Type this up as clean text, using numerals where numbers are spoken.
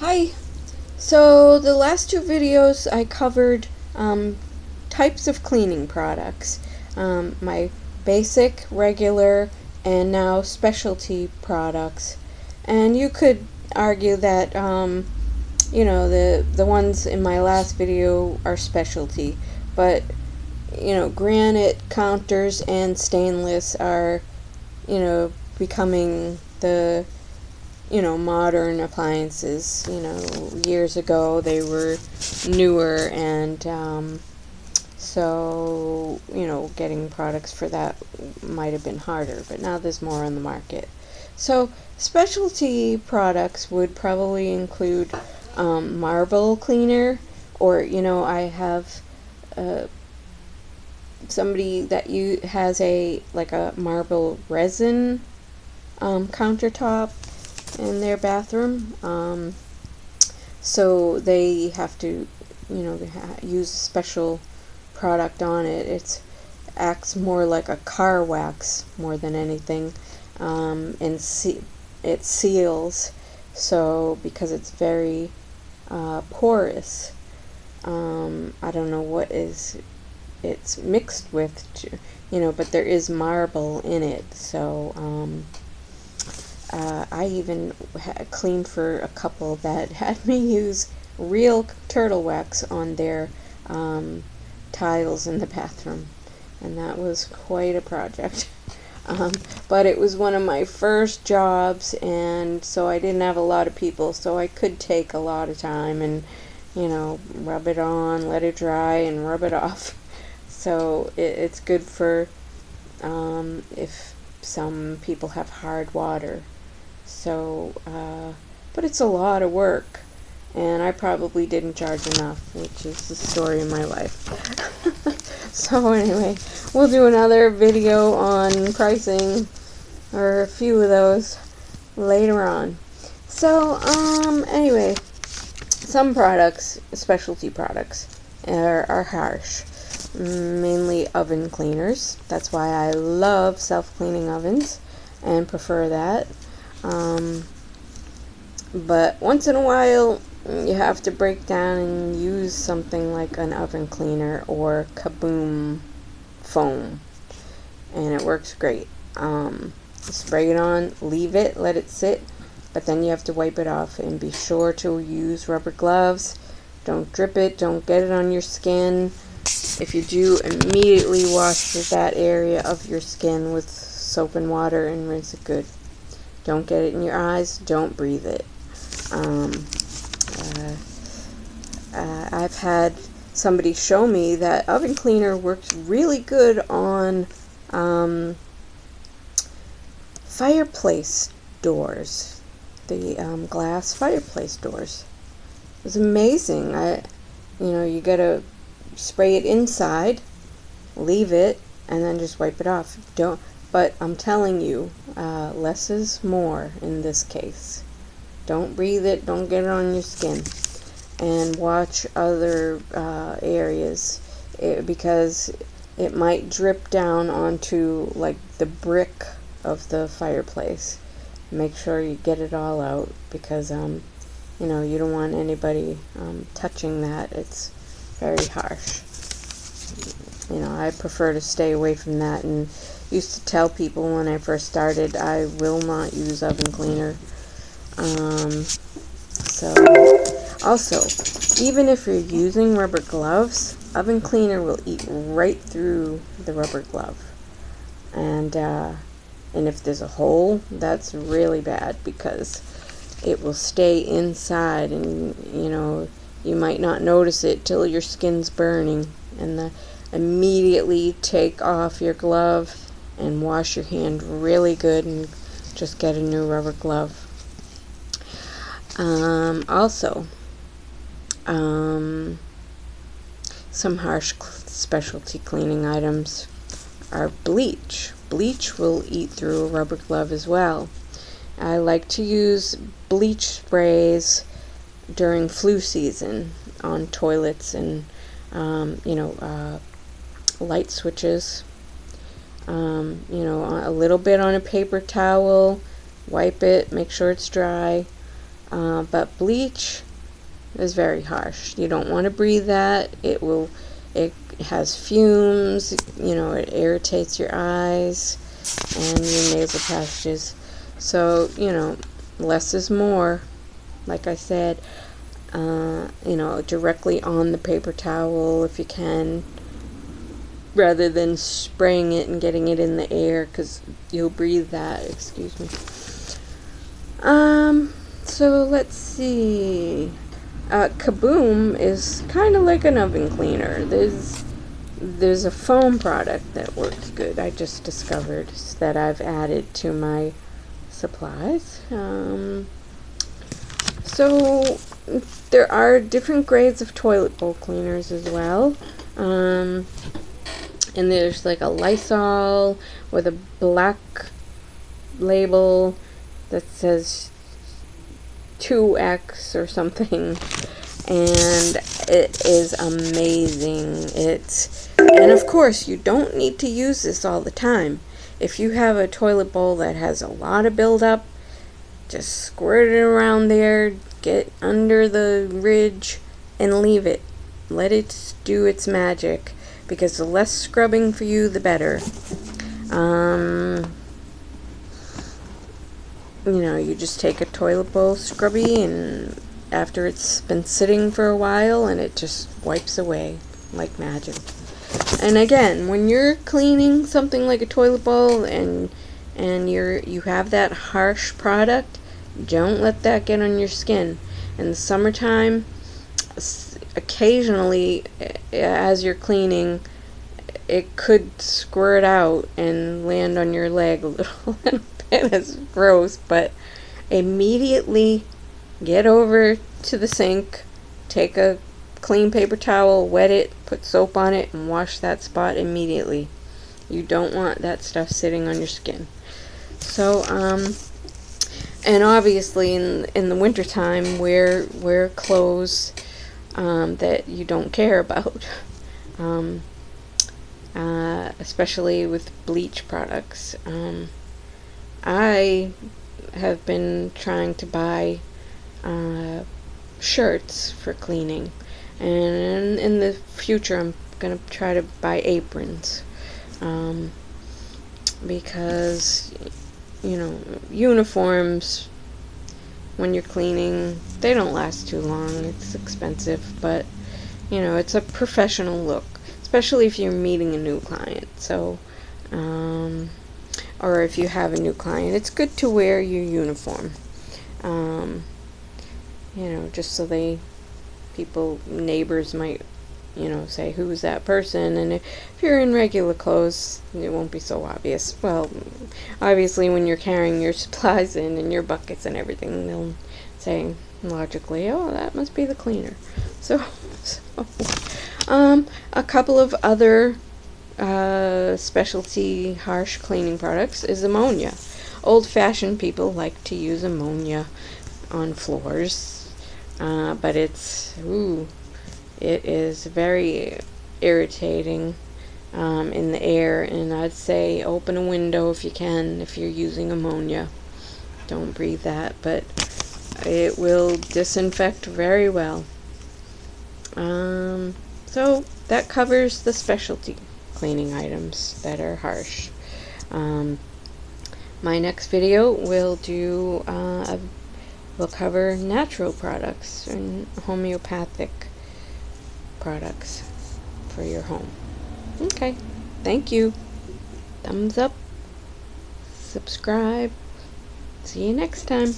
Hi! So the last two videos I covered types of cleaning products. My basic, regular, and now specialty products. And you could argue that the ones in my last video are specialty, but granite counters and stainless are becoming the modern appliances. Years ago they were newer, and so getting products for that might have been harder, but now there's more on the market. So specialty products would probably include marble cleaner, or I have somebody that has a marble resin countertop in their bathroom, so they have to use a special product on it. It acts more like a car wax more than anything, and it seals, so because it's very porous. I don't know what it's mixed with, but there is marble in it, so I even cleaned for a couple that had me use real turtle wax on their tiles in the bathroom, and that was quite a project. But it was one of my first jobs, and so I didn't have a lot of people, so I could take a lot of time and rub it on, let it dry, and rub it off. So it's good for if some people have hard water. So, but it's a lot of work, and I probably didn't charge enough, which is the story of my life. So anyway, we'll do another video on pricing, or a few of those, later on. So, anyway, some products, specialty products, are harsh. Mainly oven cleaners. That's why I love self-cleaning ovens and prefer that. But once in a while you have to break down and use something like an oven cleaner or Kaboom foam, and it works great. Spray it on, leave it, let it sit, but then you have to wipe it off, and be sure to use rubber gloves. Don't drip it, don't get it on your skin. If you do, immediately wash that area of your skin with soap and water and rinse it good. Don't get it in your eyes, don't breathe it. I've had somebody show me that oven cleaner works really good on fireplace doors, the glass fireplace doors. It was amazing. You gotta spray it inside, leave it, and then just wipe it off. But I'm telling you, less is more in this case. Don't breathe it, don't get it on your skin, and watch other areas, because it might drip down onto the brick of the fireplace. Make sure you get it all out, because you don't want anybody touching that. It's very harsh. I prefer to stay away from that, and used to tell people when I first started I will not use oven cleaner. So also, even if you're using rubber gloves, oven cleaner will eat right through the rubber glove, and if there's a hole, that's really bad, because it will stay inside, and you might not notice it till your skin's burning. And immediately take off your glove and wash your hand really good, and just get a new rubber glove. Also, some harsh specialty cleaning items are bleach. Bleach will eat through a rubber glove as well. I like to use bleach sprays during flu season on toilets and light switches. A little bit on a paper towel, wipe it, make sure it's dry. but bleach is very harsh. You don't want to breathe that. It has fumes, it irritates your eyes and your nasal passages. So, less is more. Like I said, directly on the paper towel if you can, rather than spraying it and getting it in the air, because you'll breathe that. Excuse me. So let's see. Kaboom is kind of like an oven cleaner. There's a foam product that works good. I just discovered that I've added to my supplies. So there are different grades of toilet bowl cleaners as well. And there's like a Lysol with a black label that says 2X or something, and it is amazing. And of course you don't need to use this all the time. If you have a toilet bowl that has a lot of buildup, just squirt it around there, get under the ridge, and leave it. Let it do its magic, because the less scrubbing for you, the better. You just take a toilet bowl scrubby, and after it's been sitting for a while, and it just wipes away like magic. And again, when you're cleaning something like a toilet bowl and you have that harsh product, don't let that get on your skin. In the summertime, occasionally, as you're cleaning, it could squirt out and land on your leg a little bit. It's gross, but immediately get over to the sink, take a clean paper towel, wet it, put soap on it, and wash that spot immediately. You don't want that stuff sitting on your skin. So, and obviously in the wintertime, wear clothes that you don't care about, especially with bleach products. I have been trying to buy shirts for cleaning, and in the future I'm going to try to buy aprons, because uniforms, when you're cleaning, they don't last too long. It's expensive, but it's a professional look, especially if you're meeting a new client. So or if you have a new client, it's good to wear your uniform, just so neighbors might say, who's that person? And if you're in regular clothes, it won't be so obvious. Well, obviously when you're carrying your supplies in and your buckets and everything, they'll say logically, oh, that must be the cleaner. So a couple of other specialty harsh cleaning products is ammonia. Old-fashioned people like to use ammonia on floors, but it is very irritating in the air, and I'd say open a window if you can if you're using ammonia. Don't breathe that, but it will disinfect very well. So that covers the specialty cleaning items that are harsh. My next video will cover natural products and homeopathic products for your home. Okay, thank you. Thumbs up, subscribe. See you next time.